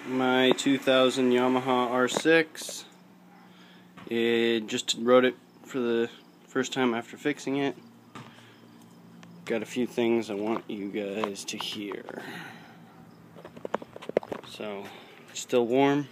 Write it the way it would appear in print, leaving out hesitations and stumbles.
my 2000 Yamaha R6. It just rode it for the first time after fixing it. Got a few things I want you guys to hear. So, it's still warm.